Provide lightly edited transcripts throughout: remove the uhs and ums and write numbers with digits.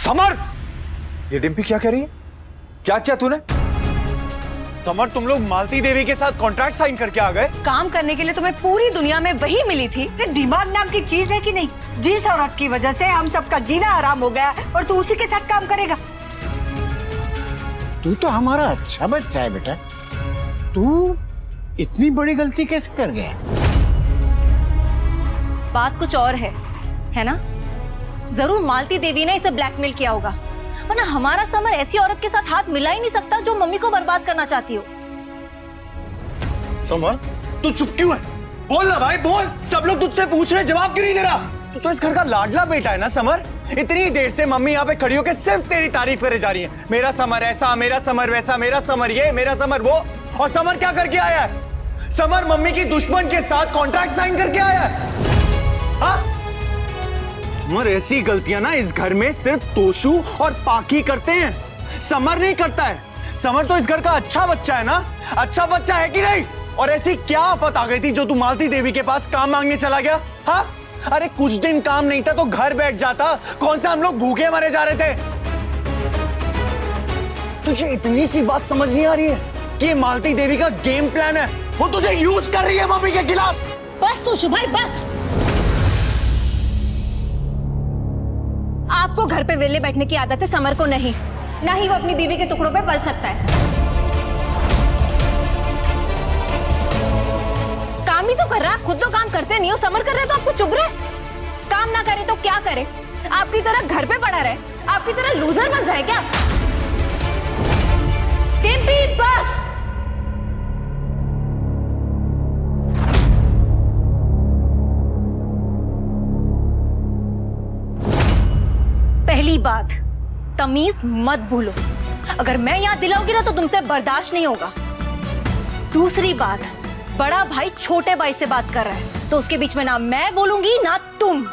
Summer, ये डिम्पी क्या कह रही है? क्या किया तूने? समर, तुम लोग मालती देवी के साथ कॉन्ट्रैक्ट साइन करके आ गए? काम करने के लिए तुम्हें पूरी दुनिया में वही मिली थी। दिमाग नाम की चीज है कि नहीं? जिस औरत की वजह से हम सबका जीना आराम हो गया और तू उसी के साथ काम करेगा। तू तो हमारा अच्छा बच्चा है बेटा, तू इतनी बड़ी गलती कैसे कर गया? बात कुछ और है ना? जरूर मालती देवी ने इसे ब्लैकमेल किया होगा, वरना हमारा समर ऐसी औरत के साथ हाथ मिला ही नहीं सकता जो मम्मी को बर्बाद करना चाहती हो। समर, तू चुप क्यों है? बोल ना भाई, बोल। सब लोग तुझसे पूछ रहे, जवाब क्यों नहीं दे रहा? तू तो इस घर का लाडला बेटा है ना समर। इतनी देर से मम्मी यहाँ पे खड़ी होकर सिर्फ तेरी तारीफ करे जा रही है। मेरा समर ऐसा, मेरा समर वैसा, मेरा समर ये, मेरा समर वो। और समर क्या करके आया है? समर मम्मी की दुश्मन के साथ कॉन्ट्रैक्ट साइन करके आया है। हाँ? समर, ऐसी गलतियां ना इस घर में सिर्फ तोशु और पाकी करते हैं, समर नहीं करता है। समर तो इस घर का अच्छा बच्चा है ना? अच्छा बच्चा है कि नहीं? और ऐसी क्या आफत आ गई थी जो तू मालती देवी के पास काम मांगने चला गया? हाँ? अरे कुछ दिन काम नहीं था तो घर बैठ जाता। कौन सा हम लोग भूखे मरे जा रहे थे? तुझे इतनी सी बात समझ नहीं आ रही है कि ये मालती देवी का गेम प्लान है? वो तुझे यूज कर रही है मम्मी के खिलाफ। बस तोशु भाई, बस। आपको घर पे वेले बैठने की आदत है, समर को नहीं। ना ही वो अपनी बीवी के टुकड़ों पे पल सकता है। काम ही तो कर रहा, खुद तो काम करते नहीं हो। समर कर रहे तो आपको चुभ रहे? काम ना करे तो क्या करे? आपकी तरह घर पे पड़ा रहे? आपकी तरह लूजर बन जाए क्या? डिम्पी, बस। पहली बात, तमीज मत भूलो। अगर मैं याद दिलाऊंगी ना तो तुमसे बर्दाश्त नहीं होगा। दूसरी बात, बड़ा भाई छोटे भाई से बात कर रहा है तो उसके बीच में ना मैं बोलूंगी ना तुम।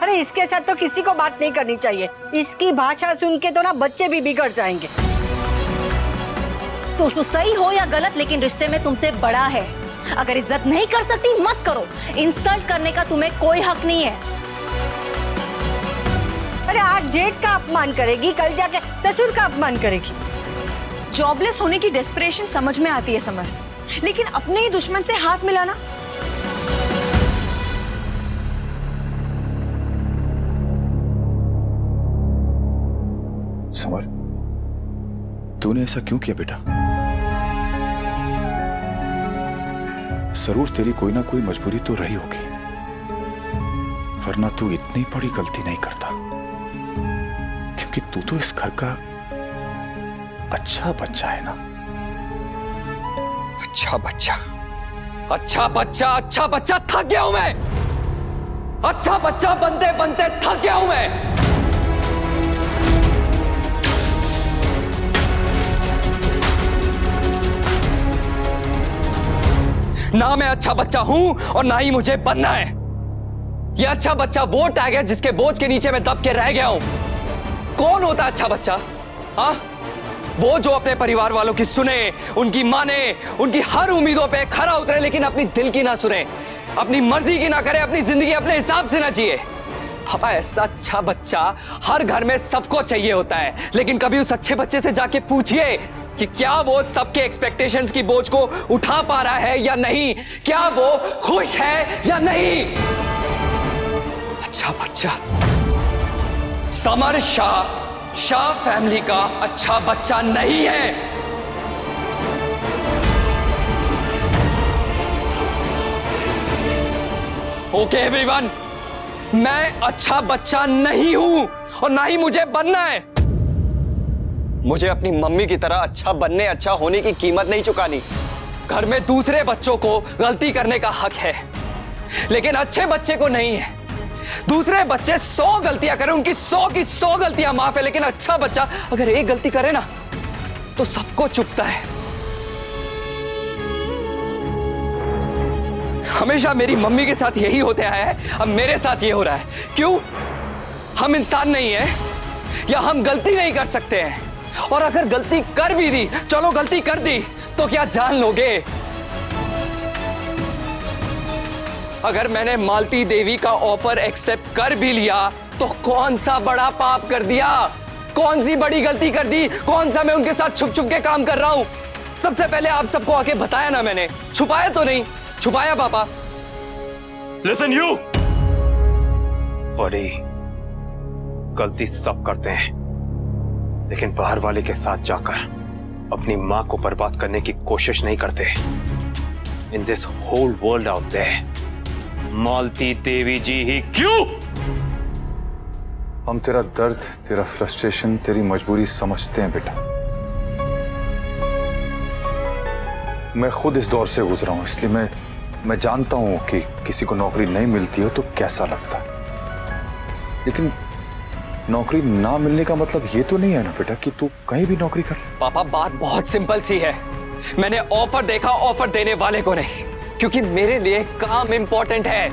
अरे इसके साथ तो किसी को बात नहीं करनी चाहिए। इसकी भाषा सुन के तो ना बच्चे भी बिगड़ जाएंगे। तो सही हो या गलत, लेकिन रिश्ते में तुमसे बड़ा है। अगर इज्जत नहीं कर सकती मत करो। इंसल्ट करने का तुम्हें कोई हक नहीं है। अरे आज जेठ का अपमान करेगी, कल जाके ससुर का अपमान करेगी। जॉबलेस होने की डेस्परेशन समझ में आती है समर, लेकिन अपने ही दुश्मन से हाथ मिलाना। समर, तूने ऐसा क्यों किया बेटा? जरूर तेरी कोई ना कोई मजबूरी तो रही होगी, वरना तू इतनी बड़ी गलती नहीं करता। क्योंकि तू तो इस घर का अच्छा बच्चा है ना? अच्छा बच्चा, अच्छा बच्चा, अच्छा बच्चा। थक गया हूं मैं। अच्छा बच्चा बनते बनते थक गया हूं मैं। ना मैं अच्छा बच्चा हूं और ना ही मुझे बनना है। यह अच्छा बच्चा वो टैग है जिसके बोझ के नीचे मैं दब के रह गया हूं। कौन होता अच्छा बच्चा? हाँ, वो जो अपने परिवार वालों की सुने, उनकी माने, उनकी हर उम्मीदों पे खरा उतरे, लेकिन अपनी दिल की ना सुने, अपनी मर्जी की ना करे, अपनी जिंदगी अपने हिसाब से ना जिए। पापा, ऐसा अच्छा बच्चा हर घर में सबको चाहिए होता है, लेकिन कभी उस अच्छे बच्चे से जाके पूछिए कि क्या वो सबके एक्सपेक्टेशंस की बोझ को उठा पा रहा है या नहीं, क्या वो खुश है या नहीं। अच्छा बच्चा समर शाह फैमिली का अच्छा बच्चा नहीं है। ओके एवरीवन, मैं अच्छा बच्चा नहीं हूं और ना ही मुझे बनना है। मुझे अपनी मम्मी की तरह अच्छा बनने, अच्छा होने की कीमत नहीं चुकानी। घर में दूसरे बच्चों को गलती करने का हक है, लेकिन अच्छे बच्चे को नहीं है। दूसरे बच्चे 100 गलतियां करें, उनकी 100 की 100 गलतियां माफ है, लेकिन अच्छा बच्चा अगर एक गलती करे ना तो सबको चुभता है। हमेशा मेरी मम्मी के साथ यही होते आया है, अब मेरे साथ ये हो रहा है। क्यों? हम इंसान नहीं है या हम गलती नहीं कर सकते हैं? और अगर गलती कर भी दी, चलो गलती कर दी, तो क्या जान लोगे? अगर मैंने मालती देवी का ऑफर एक्सेप्ट कर भी लिया तो कौन सा बड़ा पाप कर दिया, कौन सी बड़ी गलती कर दी, कौन सा मैं उनके साथ छुप छुप के काम कर रहा हूं? सबसे पहले आप सबको आके बताया ना मैंने, छुपाया तो नहीं? छुपाया पापा? लिसन यू, बड़ी गलती सब करते हैं, लेकिन बाहर वाले के साथ जाकर अपनी मां को बर्बाद करने की कोशिश नहीं करते। In this whole world out there, Malti Devi ji ही क्यों? हम तेरा दर्द, तेरा फ्रस्ट्रेशन, तेरी मजबूरी समझते हैं बेटा। मैं खुद इस दौर से गुजरा हूं, इसलिए मैं जानता हूं कि किसी को नौकरी नहीं मिलती हो तो कैसा लगता है। लेकिन नौकरी ना मिलने का मतलब ये तो नहीं है ना बेटा कि तू कहीं भी नौकरी कर। पापा बात बहुत सिंपल सी है, मैंने ऑफर देखा, ऑफर देने वाले को नहीं, क्योंकि मेरे लिए काम इंपॉर्टेंट है।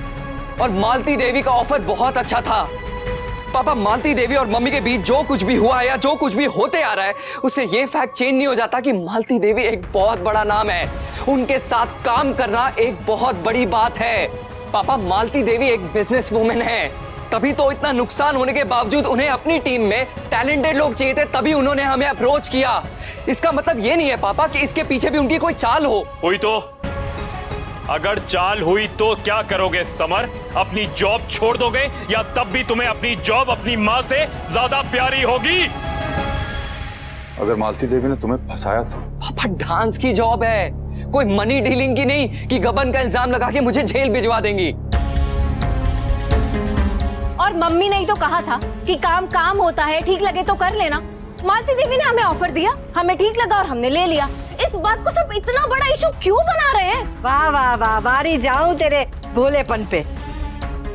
और मालती देवी का ऑफर बहुत अच्छा था। पापा, मालती देवी और मम्मी के बीच जो कुछ भी हुआ है या जो कुछ भी होते आ रहा है, उससे ये फैक्ट चेंज नहीं हो जाता कि मालती देवी एक बहुत बड़ा नाम है। उनके साथ काम करना एक बहुत बड़ी बात है। पापा, मालती देवी एक बिजनेस वुमेन है, तभी तो इतना नुकसान होने के बावजूद उन्हें अपनी टीम में टैलेंटेड लोग चाहिए थे, तभी उन्होंने हमें अप्रोच किया। इसका मतलब ये नहीं है पापा कि इसके पीछे भी उनकी कोई चाल हो। हुई तो? अगर चाल हुई तो क्या करोगे समर? अपनी जॉब छोड़ दोगे या तब भी तुम्हें अपनी जॉब अपनी मां से ज्यादा प्यारी होगी? अगर मालती देवी ने तुम्हें फंसाया तो? पापा, डांस की जॉब है, कोई मनी डीलिंग की नहीं कि गबन का इल्जाम लगा के मुझे जेल भिजवा देंगी। और मम्मी ने ही तो कहा था कि काम काम होता है, ठीक लगे तो कर लेना। मालती देवी ने हमें ऑफर दिया, हमें ठीक लगा और हमने ले लिया। इस बात को सब इतना बड़ा इशू क्यों बना रहे हैं? वाह वाह वाह, बारी जाऊं तेरे भोलेपन पे।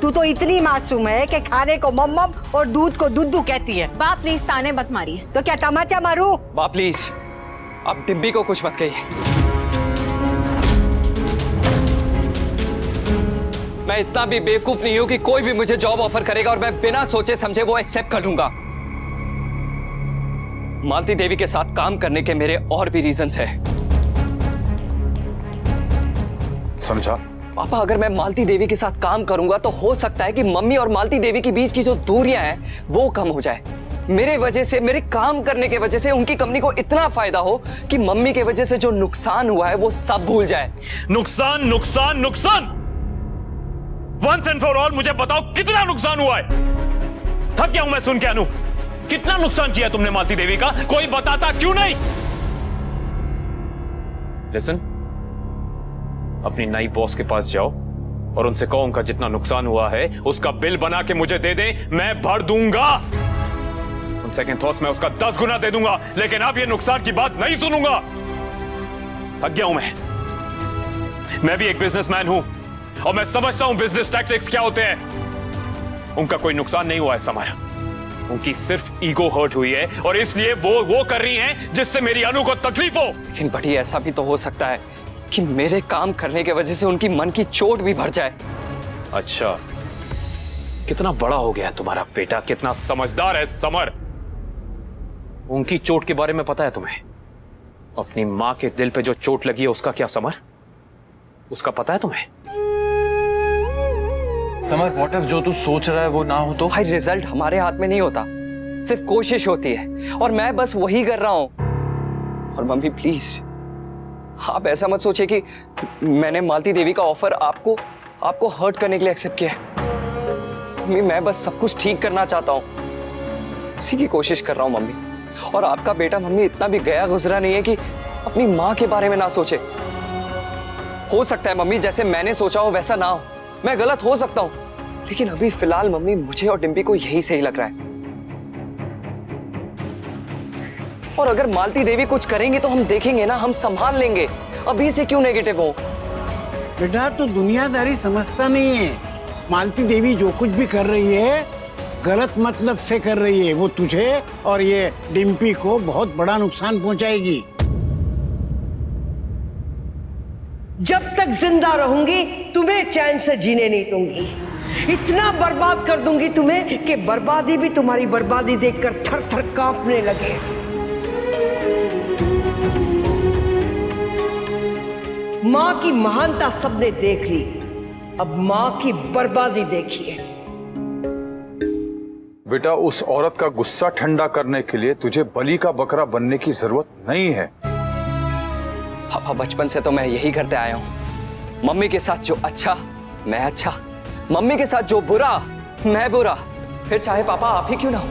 तू तो इतनी मासूम है कि खाने को मम्मम और दूध को दुद्धू कहती है। बाप प्लीज ताने मत मारिए। तो क्या तमाचा मारूं? बाप प्लीज, अब डिम्पी को कुछ मत कहिए। मैं इतना भी बेवकूफ नहीं हूं कि कोई भी मुझे जॉब ऑफर करेगा और मैं बिना सोचे समझे वो एक्सेप्ट कर लूंगा। मालती देवी के साथ काम करने के मेरे और भी रीजंस हैं। समझा? पापा, अगर मैं मालती देवी के साथ काम करूंगा तो हो सकता है कि मम्मी और मालती देवी के बीच की जो दूरियां हैं वो कम हो जाए। मेरे वजह से, मेरे काम करने के वजह से उनकी कंपनी को इतना फायदा हो कि मम्मी के वजह से जो नुकसान हुआ है वो सब भूल जाए। नुकसान नुकसान नुकसान, वंस एंड फॉर ऑल मुझे बताओ कितना नुकसान हुआ है? थक गया हूं मैं सुन के अनु। कितना नुकसान किया तुमने मालती देवी का? कोई बताता क्यों नहीं? लिसन, अपनी नई बॉस के पास जाओ और उनसे कहो उनका जितना नुकसान हुआ है उसका बिल बना के मुझे दे दें, मैं भर दूंगा। उन सेकंड थॉट्स में उसका 10 गुना दे दूंगा, लेकिन अब ये नुकसान की बात नहीं सुनूंगा। थक गया हूं मैं भी एक बिजनेसमैन हूं और मैं समझता हूं बिजनेस टैक्टिक्स क्या होते हैं। उनका कोई नुकसान नहीं हुआ है समर, उनकी सिर्फ ईगो हर्ट हुई है और इसलिए वो कर रही हैं जिससे मेरी अनु को तकलीफ हो। लेकिन बड़ी, ऐसा भी तो हो सकता है कि मेरे काम करने की वजह से उनकी मन की चोट भी भर जाए। अच्छा, कितना बड़ा हो गया है तुम्हारा बेटा, कितना समझदार है समर। उनकी चोट के बारे में पता है तुम्हें? अपनी मां के दिल पे जो चोट लगी है उसका क्या समर? उसका पता है तुम्हें? समर, व्हाट इफ जो तू सोच रहा है वो ना हो तो? भाई, रिजल्ट हमारे हाथ में नहीं होता, सिर्फ कोशिश होती है और मैं बस वही कर रहा हूं। और मम्मी प्लीज, आप ऐसा मत सोचिए कि मैंने मालती देवी का ऑफर आपको हर्ट करने के लिए एक्सेप्ट किया है। मम्मी, मैं बस सब कुछ ठीक करना चाहता हूं, उसी की कोशिश कर रहा हूं मम्मी। और आपका बेटा मम्मी इतना भी गया गुजरा नहीं है कि अपनी मां के बारे में ना सोचे। हो सकता है मम्मी जैसे मैंने सोचा हो वैसा ना हो, मैं गलत हो सकता हूं, लेकिन अभी फिलहाल मम्मी मुझे और डिम्पी को यही सही लग रहा है। और अगर मालती देवी कुछ करेंगे तो हम देखेंगे ना, हम संभाल लेंगे। अभी से क्यों नेगेटिव हो? बेटा, तो दुनियादारी समझता नहीं है। मालती देवी जो कुछ भी कर रही है गलत मतलब से कर रही है। वो तुझे और ये डिम्पी को बहुत बड़ा नुकसान पहुंचाएगी। जब तक जिंदा रहूंगी तुम्हें चैन से जीने नहीं दूंगी। इतना बर्बाद कर दूंगी तुम्हें कि बर्बादी भी तुम्हारी बर्बादी देखकर थर थर कांपने लगे। मां की महानता सबने देख ली, अब मां की बर्बादी देखिए। बेटा, उस औरत का गुस्सा ठंडा करने के लिए तुझे बलि का बकरा बनने की जरूरत नहीं है। पापा, बचपन से तो मैं यही करते आया हूं। मम्मी के साथ जो अच्छा मैं अच्छा, मम्मी के साथ जो बुरा मैं बुरा, फिर चाहे पापा आप ही क्यों ना हो।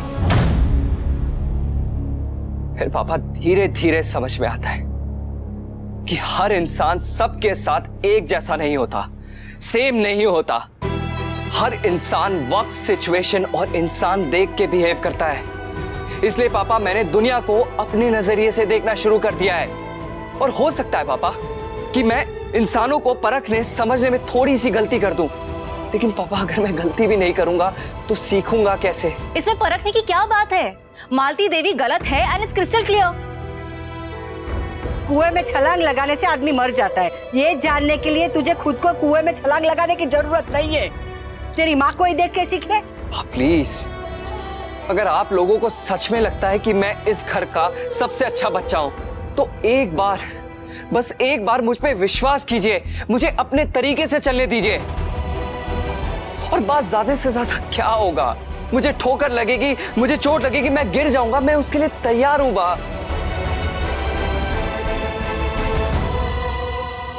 फिर पापा धीरे धीरे समझ में आता है कि हर इंसान सबके साथ एक जैसा नहीं होता, सेम नहीं होता। हर इंसान वक्त, सिचुएशन और इंसान देख के बिहेव करता है। इसलिए पापा मैंने दुनिया को अपने नजरिए से देखना शुरू कर दिया है। और हो सकता है पापा कि मैं इंसानों को परखने समझने में थोड़ी सी गलती कर दूं, लेकिन पापा अगर मैं गलती भी नहीं करूंगा तो सीखूंगा कैसे? इसमें परखने की क्या बात है? मालती देवी गलत है एंड इट्स क्रिस्टल क्लियर। कुएं में छलांग लगाने से आदमी मर जाता है, ये जानने के लिए तुझे खुद को कुएं में छलांग लगाने की जरूरत नहीं है। तेरी माँ को ही देख के सीख ले। प्लीज, अगर आप लोगों को सच में लगता है कि मैं इस घर का सबसे अच्छा बच्चा हूं, तो एक बार, बस एक बार मुझ पे विश्वास कीजिए, मुझे अपने तरीके से चलने दीजिए। और बात ज्यादा से ज्यादा क्या होगा? मुझे ठोकर लगेगी, मुझे चोट लगेगी, मैं गिर जाऊंगा, मैं उसके लिए तैयार हूं बा।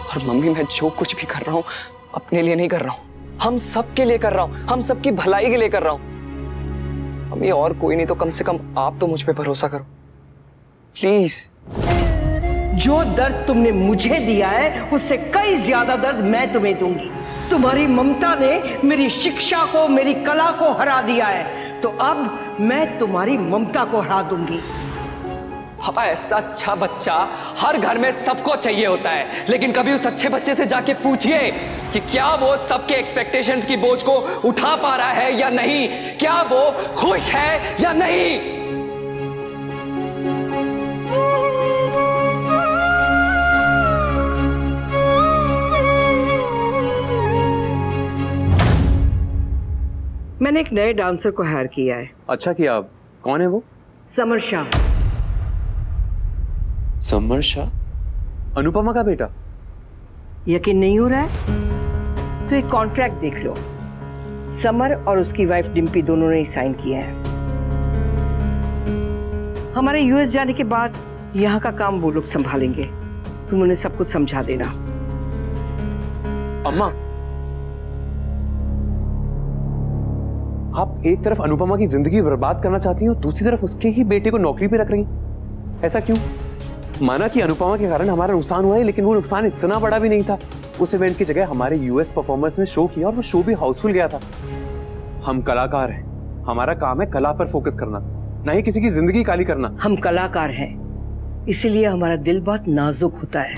और मम्मी, मैं जो कुछ भी कर रहा हूं अपने लिए नहीं कर रहा हूं, हम सबके लिए कर रहा हूं, हम सबकी भलाई के लिए कर रहा हूं। मम्मी, और कोई नहीं तो कम से कम आप तो मुझ पे भरोसा करो प्लीज। जो दर्द तुमने मुझे दिया है उससे कई ज्यादा दर्द मैं तुम्हें दूंगी। तुम्हारी ममता ने मेरी शिक्षा को, मेरी कला को हरा दिया है, तो अब मैं तुम्हारी ममता को हरा दूंगी। पापा, ऐसा अच्छा बच्चा हर घर में सबको चाहिए होता है, लेकिन कभी उस अच्छे बच्चे से जाके पूछिए कि क्या वो सबके एक्सपेक्टेशंस की बोझ को उठा पा रहा है या नहीं, क्या वो खुश है या नहीं। मैंने एक नए डांसर को हायर किया है। अच्छा किया। कौन है वो? समर शाह। समर शाह? अनुपमा का बेटा? यकीन नहीं हो रहा है तो एक कॉन्ट्रैक्ट देख लो। समर और उसकी वाइफ डिम्पी दोनों ने साइन किया है। हमारे यूएस जाने के बाद यहाँ का काम वो लोग संभालेंगे। तुम उन्हें सब कुछ समझा देना। अम्मा, आप एक तरफ अनुपमा की जिंदगी बर्बाद करना चाहती हैं और दूसरी तरफ उसके ही बेटे को नौकरी पे रख रही हैं। ऐसा क्यों? माना कि अनुपमा के कारण हमारा नुकसान हुआ है, लेकिन वो नुकसान इतना बड़ा भी नहीं था। उस इवेंट की जगह हमारे यूएस परफॉर्मर्स ने शो किया और वो शो भी हाउसफुल गया था। हम कलाकार हैं, हमारा काम है कला पर फोकस करना, ना ही किसी की जिंदगी काली करना। हम कलाकार हैं, इसीलिए हमारा दिल बहुत नाजुक होता है,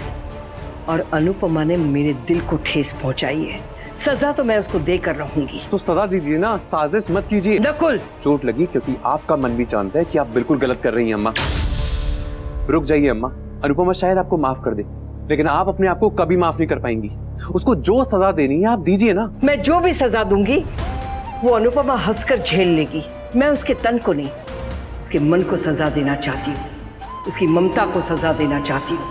और अनुपमा ने मेरे दिल को ठेस पहुंचाई है। सजा तो मैं उसको देकर रहूंगी। तो सजा दीजिए ना, साजिश मत कीजिए। नकुल, चोट लगी क्योंकि आपका मन भी जानता है कि आप बिल्कुल गलत कर रही हैं। अम्मा रुक जाइए। अम्मा, अनुपमा शायद आपको माफ कर दे, लेकिन आप अपने आप को कभी माफ नहीं कर पाएंगी। उसको जो सजा देनी है आप दीजिए ना। मैं जो भी सजा दूंगी वो अनुपमा हंसकर झेल लेगी। मैं उसके तन को नहीं, उसके मन को सजा देना चाहती हूँ, उसकी ममता को सजा देना चाहती हूँ।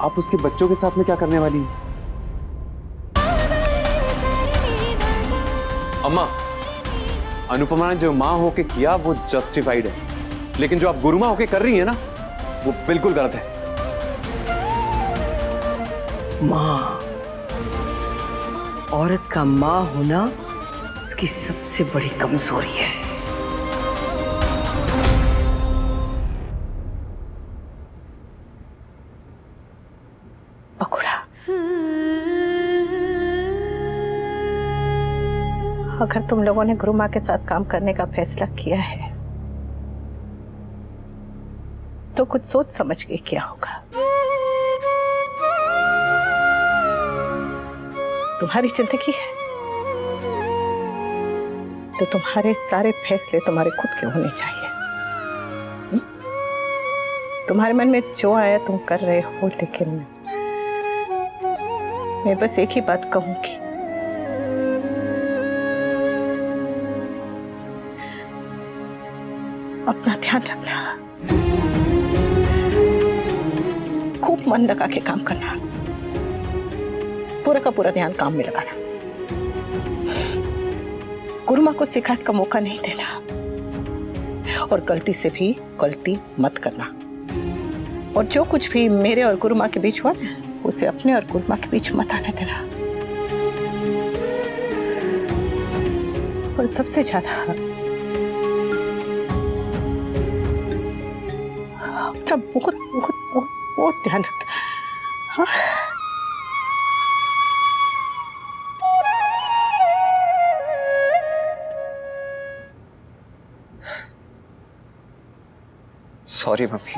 आप उसके बच्चों के साथ में क्या करने वाली हैं? अम्मा, अनुपमा ने जो माँ होके किया वो जस्टिफाइड है, लेकिन जो आप गुरु माँ होके कर रही है ना, वो बिल्कुल गलत है। माँ, औरत का माँ होना उसकी सबसे बड़ी कमजोरी है। बकुड़ा, अगर तुम लोगों ने गुरु माँ के साथ काम करने का फैसला किया है तो कुछ सोच समझ के क्या होगा। तुम्हारी जिंदगी है तो तुम्हारे सारे फैसले तुम्हारे खुद के होने चाहिए। तुम्हारे मन में जो आया तुम कर रहे हो, लेकिन मैं बस एक ही बात कहूंगी, अपना ध्यान रखना, खूब मन लगा के काम करना, पूरा का पूरा ध्यान काम में लगाना, गुरुमा को शिकायत का मौका नहीं देना, और गलती से भी गलती मत करना। और जो कुछ भी मेरे और गुरुमा के बीच हुआ ना, उसे अपने और गुरुमा के बीच मत आने देना। और सबसे ज्यादा अपना बहुत बहुत बहुत बहुत ध्यान रखना। हाँ? सॉरी मम्मी,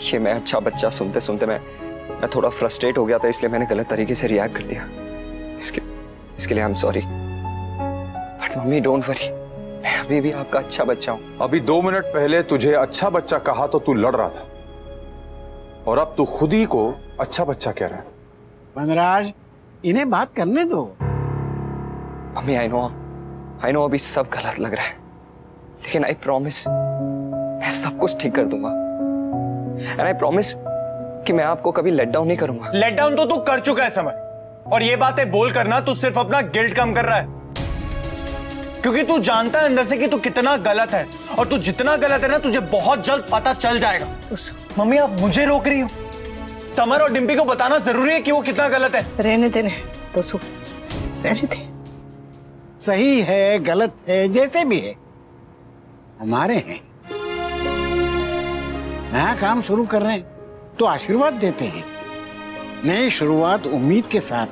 ये मैं अच्छा बच्चा सुनते सुनते मैं थोड़ा फ्रस्ट्रेट हो गया था, इसलिए मैंने गलत तरीके से रिएक्ट कर दिया। इसके लिए I am sorry. But mummy don't worry, मैं अभी भी आपका अच्छा बच्चा हूं। अभी 2 मिनट पहले तुझे अच्छा बच्चा कहा तो तू लड़ रहा था, और अब तू खुद ही को अच्छा बच्चा कह रहा है। वनराज, इन्हें बात करने दो। मम्मी आई नो अभी सब गलत लग रहा है, लेकिन आई प्रॉमिस मैं सब कुछ ठीक कर दूंगा। एंड आई प्रॉमिस कि मैं आपको कभी लेट डाउन नहीं करूंगा। लेट डाउन तो तू कर चुका है समर, और ये बातें बोल करना तू सिर्फ अपना गिल्ट कम कर रहा है, क्योंकि तू जानता है अंदर से कि तू कितना गलत है, और तू जितना गलत है ना, तुझे बहुत जल्द पता चल जाएगा। मम्मी आप मुझे रोक रही हो? समर और डिम्पी को बताना जरूरी है कि वो कितना गलत है। रहने देने तो सु, रहने दे। सही है, गलत है, जैसे भी है, हमारे हैं। नया काम शुरू कर रहे हैं तो आशीर्वाद देते हैं। नई शुरुआत उम्मीद के साथ,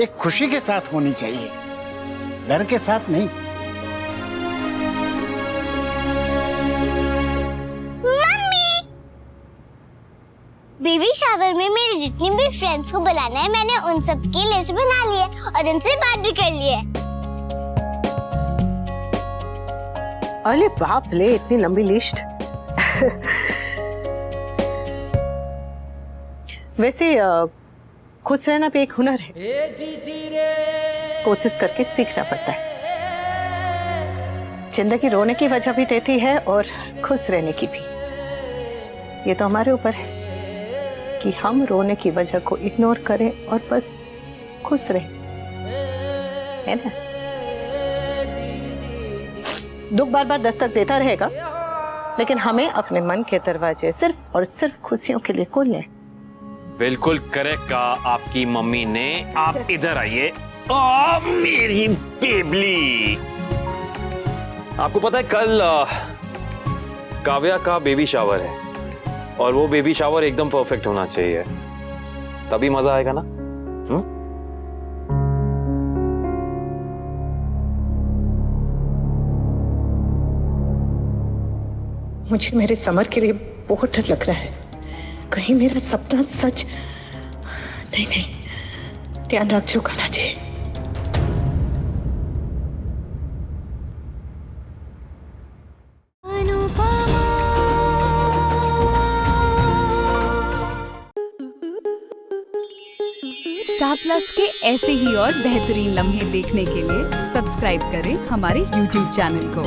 एक खुशी के साथ होनी चाहिए, डर के साथ नहीं। बेबी शावर में मेरे जितने भी फ्रेंड्स को बुलाना है, मैंने उन सब की लिस्ट बना ली है और उनसे बात भी कर ली है। अरे बाप ले, इतनी लंबी लिस्ट। वैसे खुश रहना भी एक हुनर है, कोशिश करके सीखना पड़ता है। जिंदगी रोने की वजह भी देती है और खुश रहने की भी। ये तो हमारे ऊपर है कि हम रोने की वजह को इग्नोर करें और बस खुश रहें, है ना? दुख बार बार दस्तक देता रहेगा, लेकिन हमें अपने मन के दरवाजे सिर्फ और सिर्फ खुशियों के लिए खोलने हैं। बिल्कुल करेक्ट कहा आपकी मम्मी ने। आप इधर आइए। मेरी बेबली, आपको पता है कल काव्या का बेबी शावर है, और वो बेबी शावर एकदम परफेक्ट होना चाहिए, तभी मजा आएगा ना। मुझे मेरे समर के लिए बहुत डर लग रहा है, कहीं मेरा सपना सच। नहीं नहीं, ध्यान रखो कान्हा जी। स्टार प्लस के ऐसे ही और बेहतरीन लम्हे देखने के लिए सब्सक्राइब करें हमारे YouTube चैनल को।